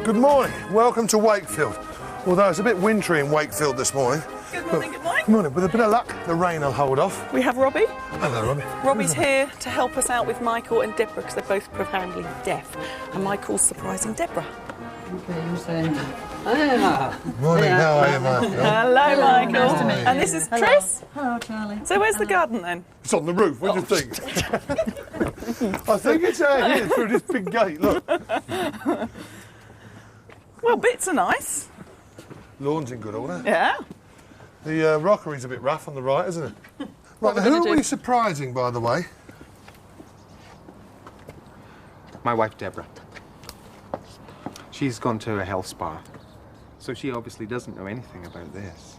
Good morning. Welcome to Wakefield. Although it's a bit wintry in Wakefield this morning. Good morning, good morning. Good morning. With a bit of luck, the rain will hold off. We have Robbie. Hello, Robbie. Robbie's here to help us out with Michael and Deborah because they're both profoundly deaf. And Michael's surprising Deborah. Okay, you're saying... Morning, how are you, Michael? Hello, Michael. Nice to meet you. And this is Tris. Hello, Charlie. So where's the garden then? It's on the roof. What do you think? I think it's out here through this big gate. Look. Well, bits are nice. Lawn's in good order. Yeah. The rockery's a bit rough on the right, isn't it? Right, now, who are we surprising, by the way? My wife, Deborah. She's gone to a health spa, so she obviously doesn't know anything about this.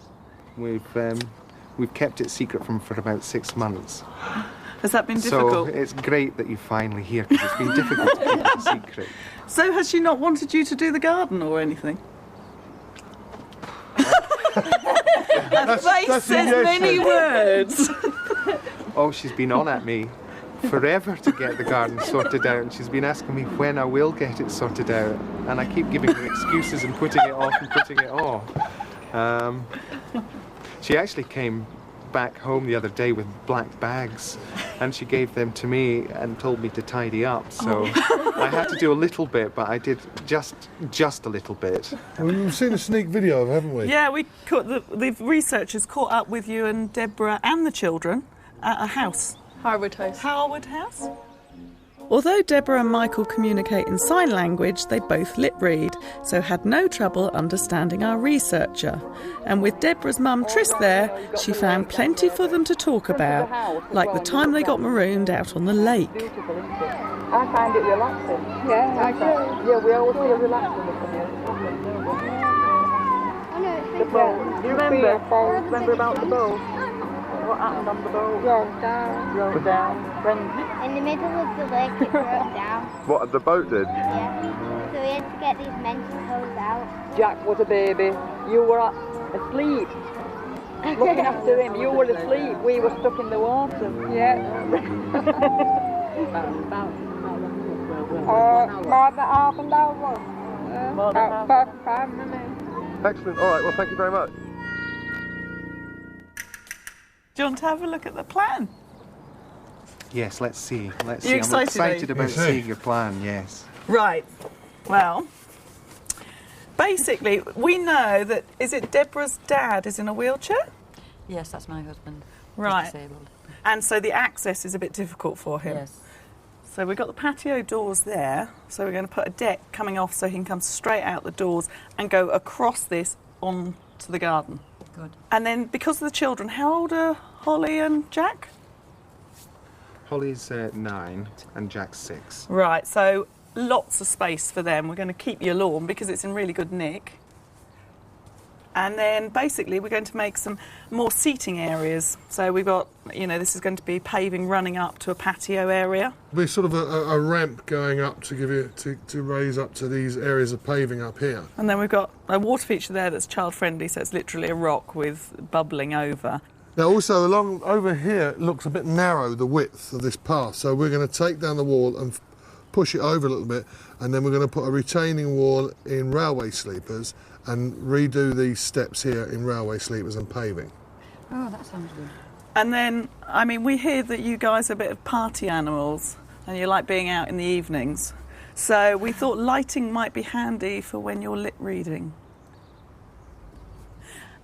We've kept it secret from for about 6 months. Has that been difficult? So it's great that you're finally here, because it's been difficult to keep it secret. So has she not wanted you to do the garden or anything? Her face says many words. Oh, she's been on at me forever to get the garden sorted out, and she's been asking me when I will get it sorted out, and I keep giving her excuses and putting it off and putting it off. She actually came back home the other day with black bags, and she gave them to me and told me to tidy up, so I had to do a little bit, but I did just a little bit. Well, we've seen a sneak video of it, haven't we? Yeah, we caught the researchers caught up with you and Deborah and the children at a house. Harwood House. Harwood House? Although Deborah and Michael communicate in sign language, they both lip read, so had no trouble understanding our researcher. And with Deborah's mum Tris there, she found plenty for them to talk about, like the time they got marooned out on the lake. I find it relaxing. Yeah, I do. Yeah, we always feel relaxed when we come here. The boat. Do you remember about the boat? What happened on the boat? Rolled down. In the middle of the lake, it broke down. What, the boat did? Yeah. So we had to get these men to pull it out. Jack was a baby. You were asleep. Looking after him. You were asleep. We were stuck in the water. Yeah. More than half an hour. About 5 minutes. Excellent. All right, well, thank you very much. Do you want to have a look at the plan? Yes, let's see. Let's You see. excited, I'm excited are you? about seeing your plan, yes. Right. Well, basically, we know that, is it Deborah's dad is in a wheelchair? Yes, that's my husband. Right. He's disabled. And so the access is a bit difficult for him. Yes. So we've got the patio doors there. So we're going to put a deck coming off so he can come straight out the doors and go across this on to the garden. Good. And then, because of the children, how old are Holly and Jack? Holly's 9 and Jack's 6. Right, so lots of space for them. We're going to keep your lawn because it's in really good nick. And then, basically, we're going to make some more seating areas. So we've got, this is going to be paving running up to a patio area. There's sort of a ramp going up to give you to raise up to these areas of paving up here. And then we've got a water feature there that's child friendly, so it's literally a rock with bubbling over. Now also along over here it looks a bit narrow, the width of this path, so we're going to take down the wall and push it over a little bit, and then we're going to put a retaining wall in railway sleepers and redo these steps here in railway sleepers and paving. Oh, that sounds good. And then, we hear that you guys are a bit of party animals and you like being out in the evenings. So we thought lighting might be handy for when you're lip reading.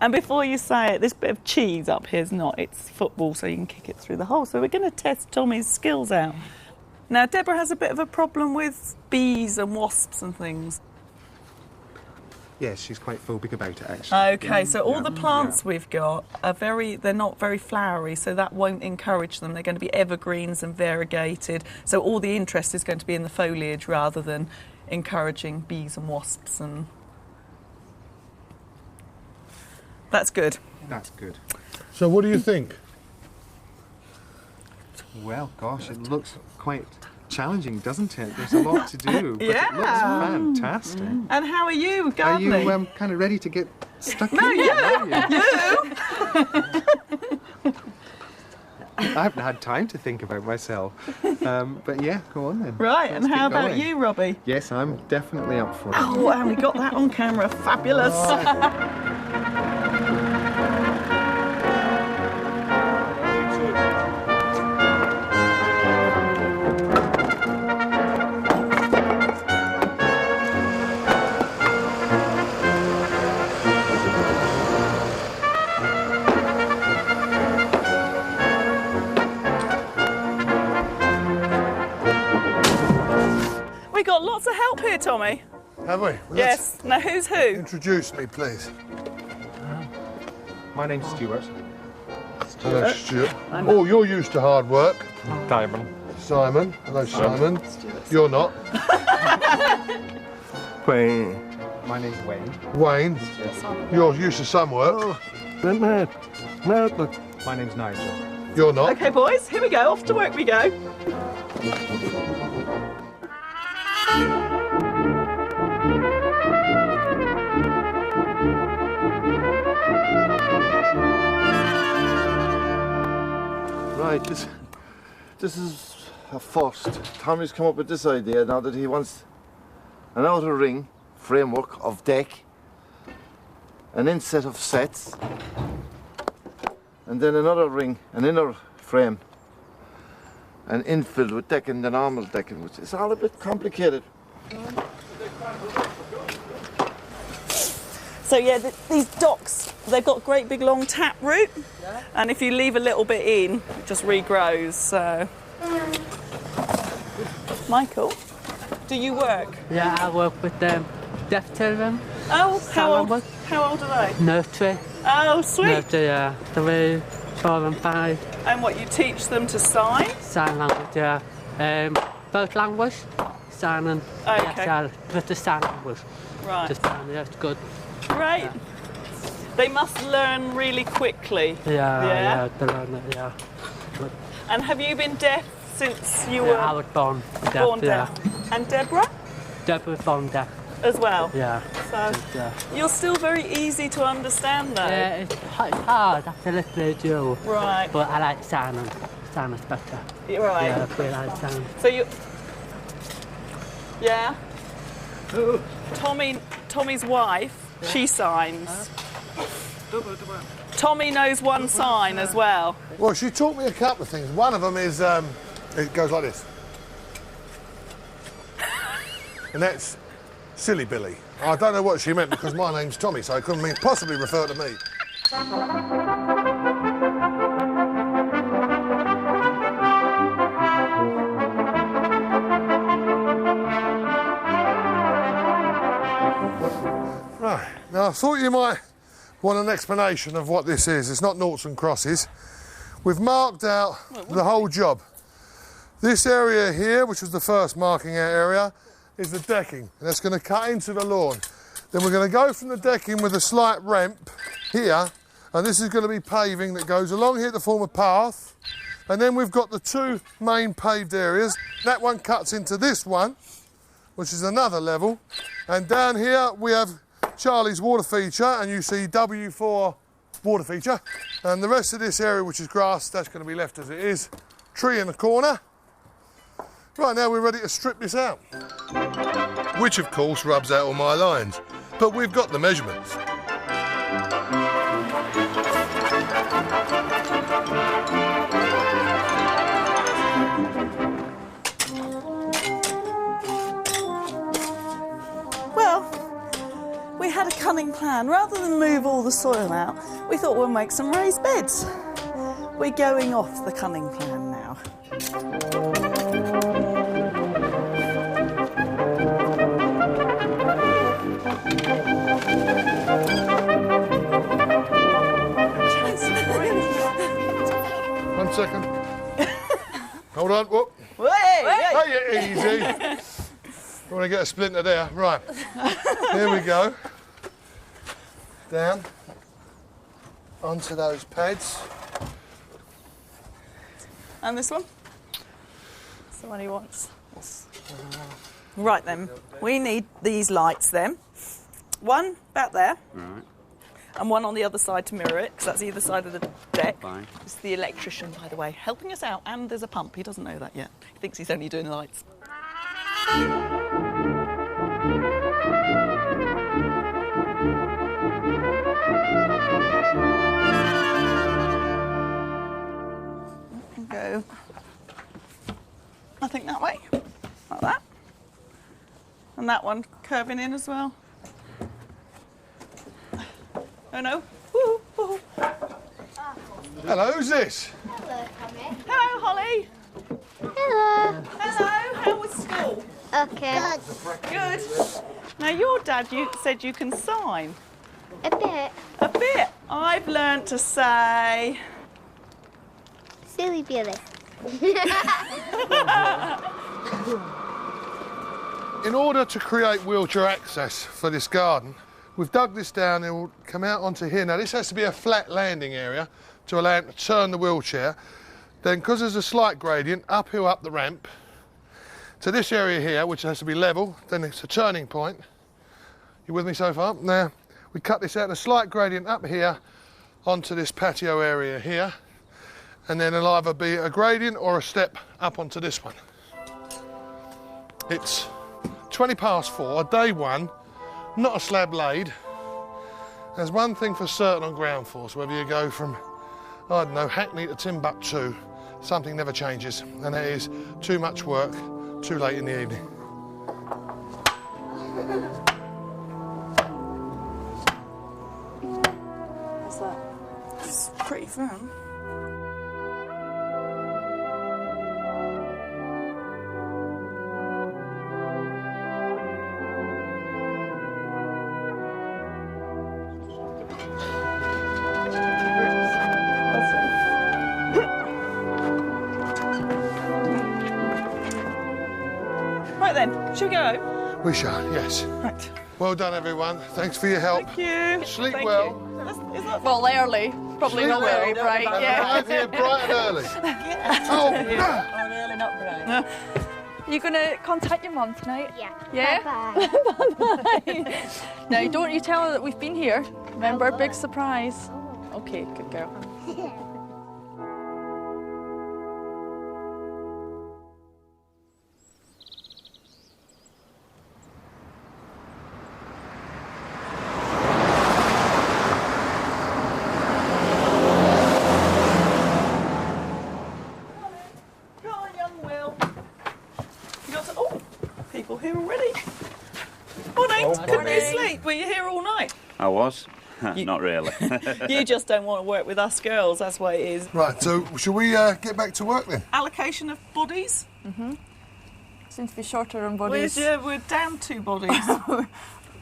And before you say it, this bit of cheese up here is not, it's football, so you can kick it through the hole. So we're going to test Tommy's skills out. Now, Deborah has a bit of a problem with bees and wasps and things. Yes, she's quite phobic about it, actually. Okay, so all the plants we've got are they're not very flowery, so that won't encourage them. They're going to be evergreens and variegated. So all the interest is going to be in the foliage rather than encouraging bees and wasps. And that's good. That's good. So what do you think? Well, gosh, it looks quite challenging, doesn't it? There's a lot to do, but Yeah. it looks fantastic. And how are you Are gardening? you kind of ready to get stuck No, in? you! Are you? You! I haven't had time to think about myself. But yeah, go on then. Right, Let's and how keep about going. you, Robbie? Yes, I'm definitely up for it. Oh, and we got that on camera. Fabulous. We got lots of help here, Tommy. Have we? Well, Yes. Now, who's who? Introduce me, please. My name's Stuart. Hello, Stuart. Oh, you're used to hard work. Diamond. Simon. Hello, Simon. You're not. Wayne. My name's Wayne. Wayne. You're used to some work. My name's Nigel. You're not. Okay, boys, here we go. Off to work we go. Right, this is a first. Tommy's come up with this idea now that he wants an outer ring framework of deck, an inset of sets, and then another ring, an inner frame, and infilled with decking, the normal decking, which is all a bit complicated. So yeah, these docks, they've got great big long tap root, and if you leave a little bit in, it just regrows. So, Michael, do you work? Yeah, I work with deaf children. Oh, how old? Salad. How old are they? Nursery. Oh, sweet. Nursery, yeah. 3, 4 and 5. And what, you teach them to sign? Sign language, yeah. Both language, sign and Okay. ESL, British Sign Language. Right. Just sign, yeah, it's good. Great. They must learn really quickly. Yeah, they learn it, yeah. But, And have you been deaf since you yeah, I were was born deaf, born yeah. deaf? And Deborah Deaf was born deaf, as well? yeah. So Yeah. you're still very easy to understand though. Yeah, it's hard after listening to you. Right. But I like signing. Signing's better. Right. Yeah, I really like signing. So you... Yeah? Tommy's wife, she signs. Tommy knows one sign as well. Well, she taught me a couple of things. One of them is, it goes like this. And that's Silly Billy. I don't know what she meant because my name's Tommy, so it couldn't possibly refer to me. Right, now I thought you might want an explanation of what this is. It's not noughts and crosses. We've marked out the whole job. This area here, which was the first marking out area, is the decking. And that's going to cut into the lawn. Then we're going to go from the decking with a slight ramp here, and this is going to be paving that goes along here to form a path. And then we've got the two main paved areas. That one cuts into this one, which is another level. And down here we have Charlie's water feature, and you see W4 water feature. And the rest of this area, which is grass, that's going to be left as it is. Tree in the corner. Right, now we're ready to strip this out. Which, of course, rubs out all my lines. But we've got the measurements. Well, we had a cunning plan. Rather than move all the soil out, we thought we'll make some raised beds. We're going off the cunning plan now. One second. Hold on. Whoop. Hey! Hey, easy. You want to get a splinter there? Right. Here we go. Down. Onto those pads. And this one? That's the one he wants. Right then, we need these lights then. One about there. Right. and one on the other side to mirror it, because that's either side of the deck. Fine. It's the electrician, by the way, helping us out, and there's a pump. He doesn't know that yet. He thinks he's only doing lights. Go, I think that way, like that. And that one curving in as well. Oh no. Woo, woo. Hello, who's this? Hello, Tommy. Hello, Holly. Hello. Hello, how was school? Okay. Good. Now, your dad, you said you can sign. A bit. A bit. I've learnt to say... Silly Billy. In order to create wheelchair access for this garden, we've dug this down and it will come out onto here. Now, this has to be a flat landing area to allow it to turn the wheelchair. Then, because there's a slight gradient, uphill up the ramp to this area here, which has to be level, then it's a turning point. You with me so far? Now, we cut this out in a slight gradient up here onto this patio area here, and then it'll either be a gradient or a step up onto this one. It's 20 past 4, day one, not a slab laid. There's one thing for certain on ground force, whether you go from, I don't know, Hackney to Timbuktu, something never changes, and that is too much work, too late in the evening. What's that? It's pretty firm. Right then, shall we go? We shall, yes. Right. Well done, everyone. Thanks for your help. Thank you. Sleep Thank well. you. Is that Well, early. Probably Sleep not well. very bright, And yeah. arrive here bright and early. Oh, really not bright. You going to contact your mum tonight? Yeah. Yeah? Bye-bye. Now, don't you tell her that we've been here. Remember, big surprise. Okay, good girl. Come on, young Will. You got to... Oh, people here already. Morning. Couldn't you sleep? Were you here all night? I was. Not really. You just don't want to work with us girls, that's what it is. Right, so shall we get back to work then? Allocation of bodies? Seems to be shorter on bodies. We're down 2 bodies.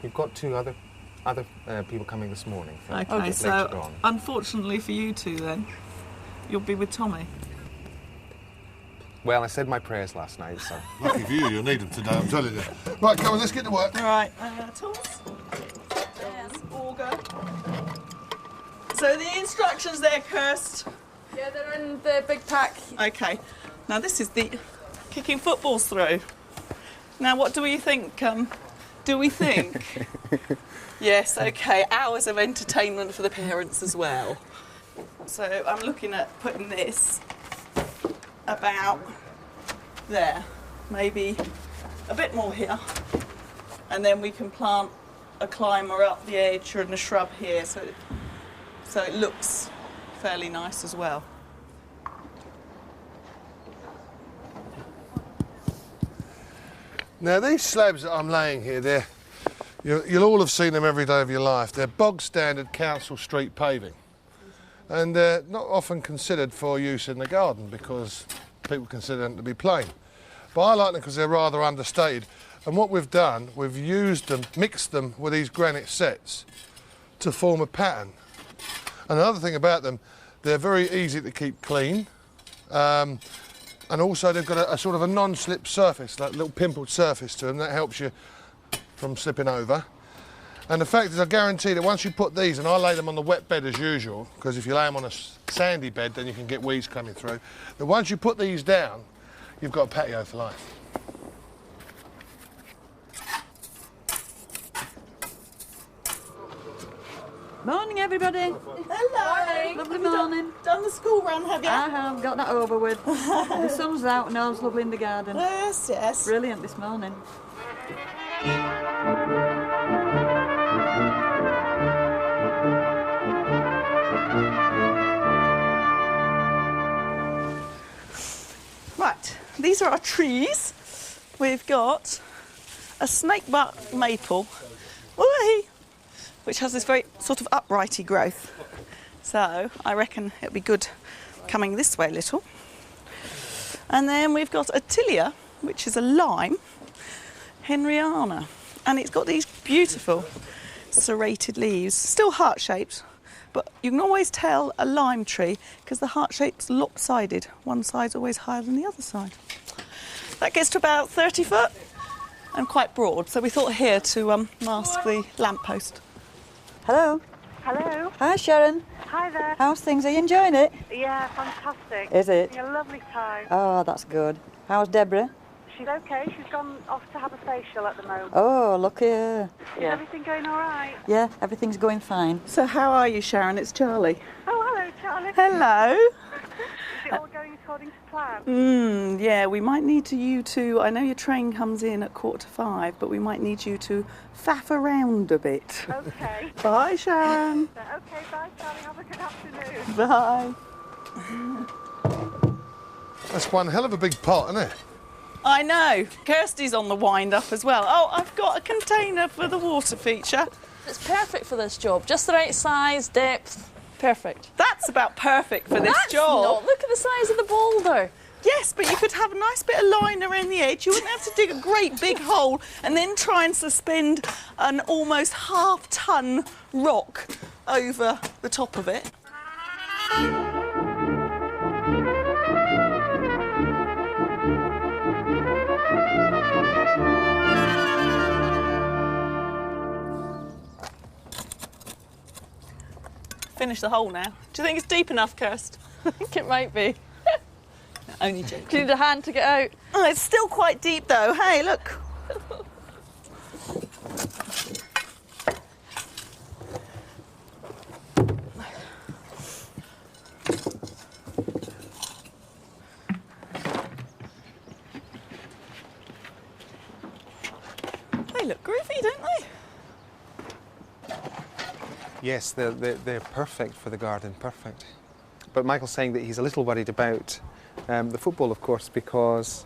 We've got 2 other people coming this morning. Okay, later so on. unfortunately for you 2 then, you'll be with Tommy. Well, I said my prayers last night, so... Lucky for you, you'll need them today, I'm telling you. Right, come on, let's get to work. All right, tools. Auger. So the instructions there, Kirst. Yeah, they're in the big pack. Okay, now this is the kicking footballs through. Now what do we think? Do we think? Yes, okay, hours of entertainment for the parents as well. So I'm looking at putting this about there, maybe a bit more here, and then we can plant a climber up the edge and a shrub here, so it looks fairly nice as well. Now these slabs that I'm laying here, you'll all have seen them every day of your life. They're bog standard council street paving, and they're not often considered for use in the garden because people consider them to be plain. But I like them because they're rather understated. And what we've done, we've used them, mixed them with these granite sets to form a pattern. And another thing about them, they're very easy to keep clean. And also they've got a sort of a non-slip surface, like a little pimpled surface to them. That helps you from slipping over. And the fact is, I guarantee that once you put these, and I lay them on the wet bed as usual, because if you lay them on a sandy bed, then you can get weeds coming through. But once you put these down, you've got a patio for life. Morning, everybody. Hello. Lovely morning. Done the school run, have you? I have got that over with. The sun's out and all's lovely in the garden. Yes, yes. Brilliant this morning. Right, these are our trees. We've got a snakebark maple, which has this very sort of uprighty growth. So I reckon it'll be good coming this way a little. And then we've got a tilia, which is a lime, Henriana. And it's got these beautiful serrated leaves, still heart-shaped, but you can always tell a lime tree because the heart shape's lopsided. One side's always higher than the other side. That gets to about 30 foot and quite broad, so we thought here to mask the lamppost. Hello. Hello. Hi, Sharon. Hi there. How's things? Are you enjoying it? Yeah, fantastic. Is it? Having a lovely time. Oh, that's good. How's Deborah? She's okay. She's gone off to have a facial at the moment. Oh, look here. Is everything going all right? Yeah, everything's going fine. So how are you, Sharon? It's Charlie. Oh, hello, Charlie. Hello. Is it all going according to plan? Yeah, we might need you to, I know your train comes in at 4:45, but we might need you to faff around a bit. Okay. Bye, Sharon. Okay, bye, Charlie. Have a good afternoon. Bye. That's one hell of a big pot, isn't it? I know. Kirsty's on the wind-up as well. Oh, I've got a container for the water feature. It's perfect for this job. Just the right size, depth. Perfect. That's about perfect for this That's job. not. Look at the size of the boulder. Yes, but you could have a nice bit of line around the edge. You wouldn't have to dig a great big hole and then try and suspend an almost half-ton rock over the top of it. Finish the hole now. Do you think it's deep enough, Kirst? I think it might be. Only joking. Do you need a hand to get out? Oh, it's still quite deep though. Hey, look. They look groovy, don't they? Yes, they're perfect for the garden, perfect. But Michael's saying that he's a little worried about the football, of course, because...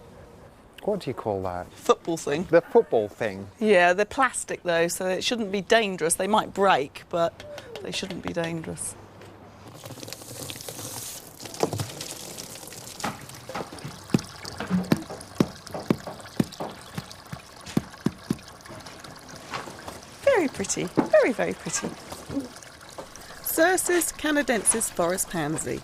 What do you call that? Football thing. The football thing. Yeah, they're plastic though, so it shouldn't be dangerous. They might break, but they shouldn't be dangerous. Very pretty, very, very pretty. Cercis canadensis forest pansy.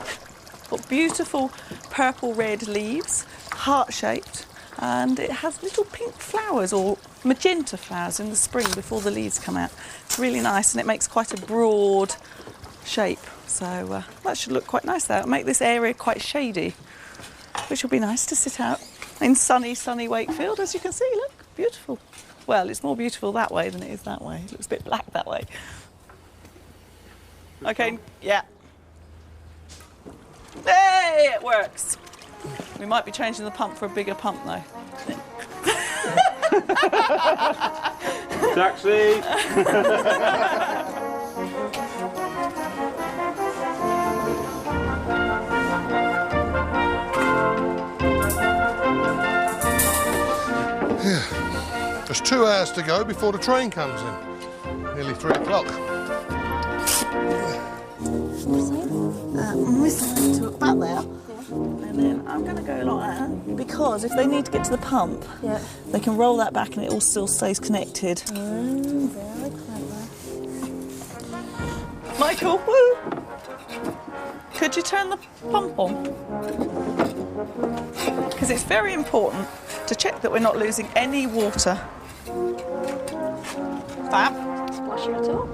Got beautiful purple-red leaves, heart-shaped, and it has little pink flowers or magenta flowers in the spring before the leaves come out. It's really nice, and it makes quite a broad shape. So that should look quite nice there. It'll make this area quite shady, which will be nice to sit out in sunny, sunny Wakefield, as you can see. Look, beautiful. Well, it's more beautiful that way than it is that way. It looks a bit black that way. Okay, yeah. Hey, it works. We might be changing the pump for a bigger pump though. Taxi! There's 2 hours to go before the train comes in. Nearly 3 o'clock. This to look back there, and then I'm going to go like that, because if they need to get to the pump, they can roll that back and it all still stays connected. Very clever. Michael, woo! Could you turn the pump on? Because it's very important to check that we're not losing any water. Fab. Splashing at all.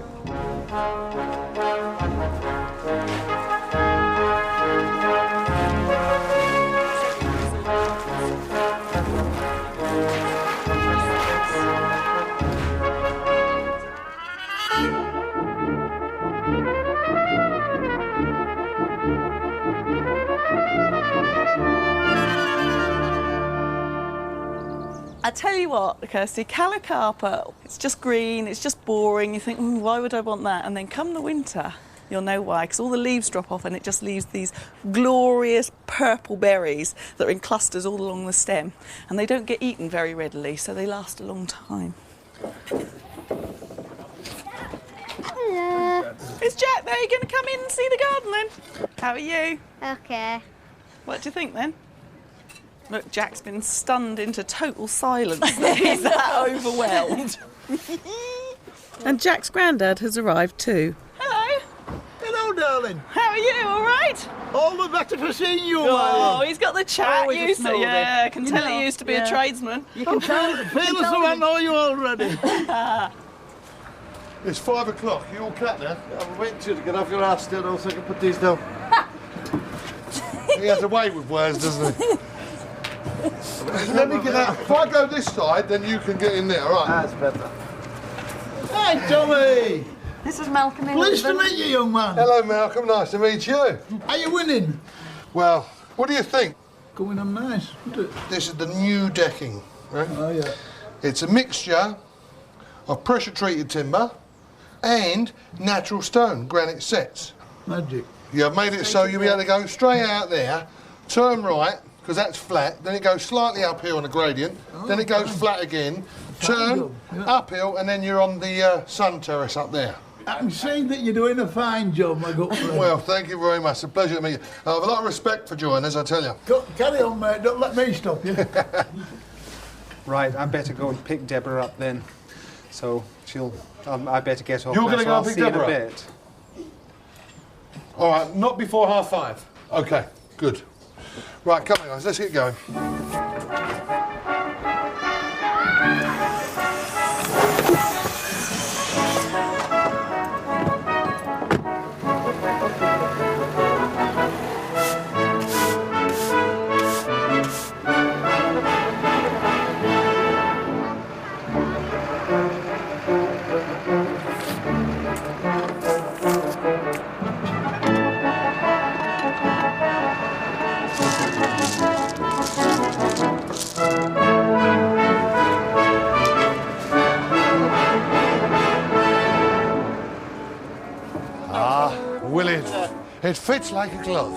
I tell you what, Kirsty, Calocarpa, it's just green, it's just boring. You think, ooh, why would I want that? And then come the winter, you'll know why, because all the leaves drop off and it just leaves these glorious purple berries that are in clusters all along the stem. And they don't get eaten very readily, so they last a long time. Hello. Is Jack there? Are you going to come in and see the garden then? How are you? Okay. What do you think then? Look, Jack's been stunned into total silence. He's that overwhelmed. And Jack's granddad has arrived too. Hello, darling. How are you? All right? All the better for seeing you. Oh, he's got the chat. Always a Used to, smoothie. yeah, I can tell he used to be a tradesman. You can tell. Feel as though I know you already. It's 5 o'clock. You all cut now? I'm waiting for you to get off your ass still, so I can put these down. He has a way with words, doesn't he? Let me get out. If I go this side, then you can get in there, all right? That's better. Hi, Tommy. This is Malcolm. Pleased to meet you, young man. Hello, Malcolm. Nice to meet you. Are you winning? Well, what do you think? Going on nice, isn't it? This is the new decking, right? Oh, yeah. It's a mixture of pressure-treated timber and natural stone granite sets. Magic. You have made it so you'll be able to go straight out there, turn right, because that's flat, then it goes slightly uphill on a gradient, then it goes flat again, turn, uphill, and then you're on the sun terrace up there. I can see that you're doing a fine job, my good friend. Well, thank you very much. It's a pleasure to meet you. I have a lot of respect for joiners, I tell you. Carry on, mate. Don't let me stop you. Right, I better go and pick Deborah up then. So I better get off. You're going to go and pick Deborah in a up? bit. All right, not before 5:30. OK, good. Right, come on, guys, let's get going. It fits like a glove.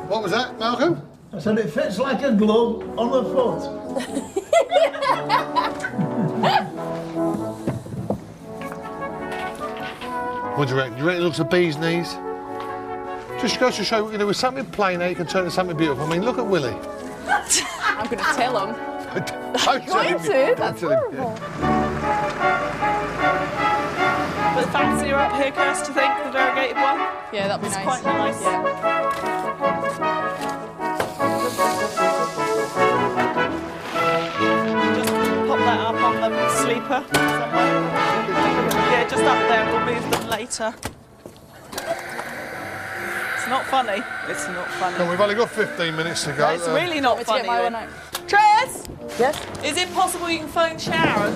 What was that, Malcolm? I said it fits like a glove on the foot. What do you reckon? Do you reckon it looks a bee's knees? Just goes to show, you know, with something plain there, you can turn into something beautiful. I mean, look at Willie. I'm going to tell him. Don't tell him. That's Don't tell him. horrible. But fancier up here, Kirst, do you think, the variegated one? Yeah, that'd be It's nice. quite nice. Yeah. Just pop that up on the sleeper somewhere. Yeah, just up there. We'll move them later. It's not funny. It's not funny. No, we've only got 15 minutes to go. It's really not Want me to funny. get my then. one out? Tress, Yes? is it possible you can phone Sharon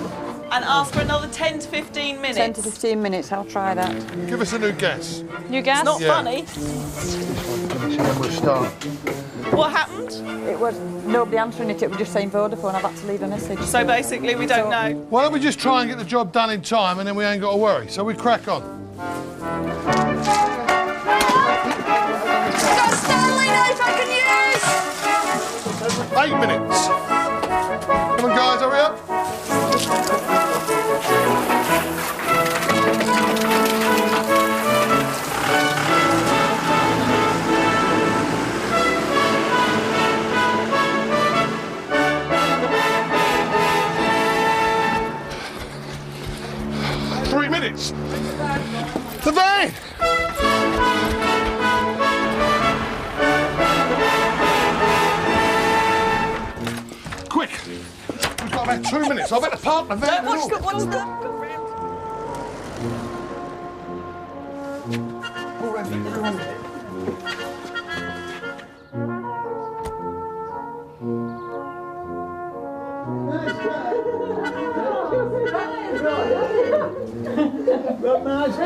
and ask for another 10 to 15 minutes? 10 to 15 minutes, I'll try that. Give us a new guess. New gas? It's not Yeah. funny. Then we'll start. What happened? It was nobody answering it, it was just saying Vodafone, I've had to leave a message. So basically, we don't know. Why don't we just try and get the job done in time and then we ain't got to worry? So we crack on. Got Stanley knife I can use! 8 minutes. Come on, guys, hurry up. The van! Quick! We've got about 2 minutes. I better park the van. What's the... Well, nice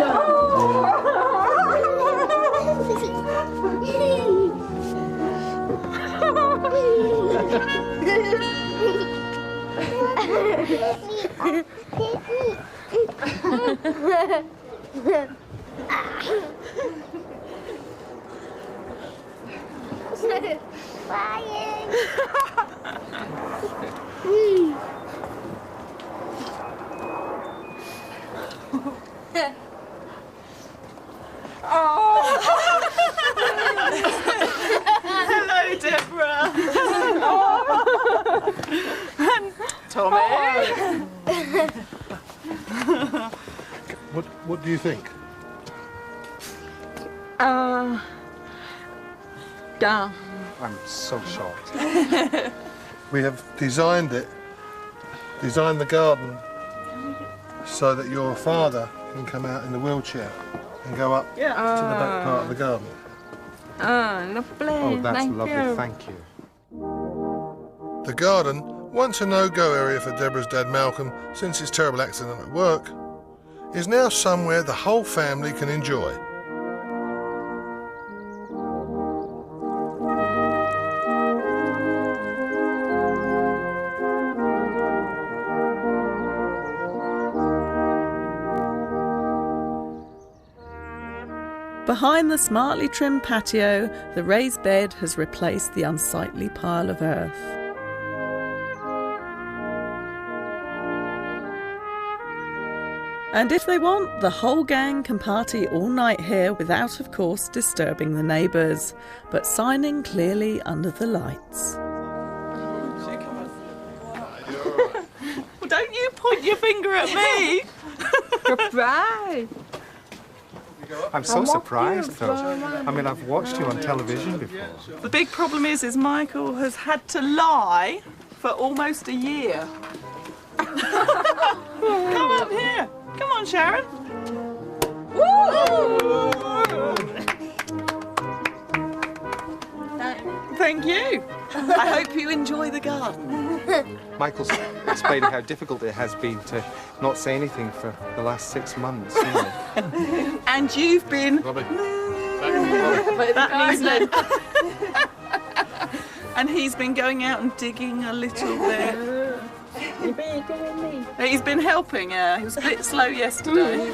Hello, Deborah. And Tommy. What do you think? Down. I'm so shocked. We have designed the garden so that your father can come out in the wheelchair and go up to the back part of the garden. Lovely. Oh, that's Thank lovely, you. thank you. The garden, once a no-go area for Deborah's dad Malcolm since his terrible accident at work, is now somewhere the whole family can enjoy. Behind the smartly trimmed patio, the raised bed has replaced the unsightly pile of earth. And if they want, the whole gang can party all night here without, of course, disturbing the neighbours, but signing clearly under the lights. Well, don't you point your finger at me! Surprise. I'm so surprised, though. I mean, I've watched you on television before. The big problem is Michael has had to lie for almost a year. Come up here. Come on, Sharon. Woo! Thank you. I hope you enjoy the garden. Michael's explaining how difficult it has been to not say anything for the last 6 months. You know. And you've been... Robbie. That means no. And he's been going out and digging a little bit. He's been helping, yeah. He was a bit slow yesterday.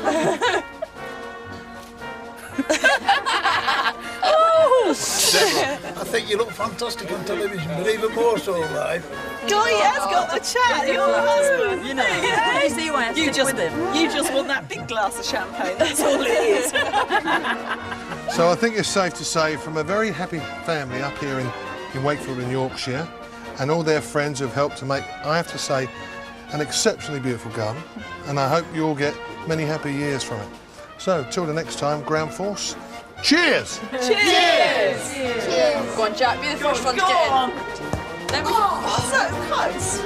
I think you look fantastic on television, but even more so live. Guy has got the chat. You're the husband, you know. Yeah. You see why I stick with him. You just want that big glass of champagne. That's all it is. So I think it's safe to say from a very happy family up here in Wakefield in Yorkshire and all their friends who've helped to make, I have to say, an exceptionally beautiful garden, and I hope you all get many happy years from it. So, till the next time, Ground Force, cheers! Cheers! Go on, Jack, be the first one to get in. Oh, so close.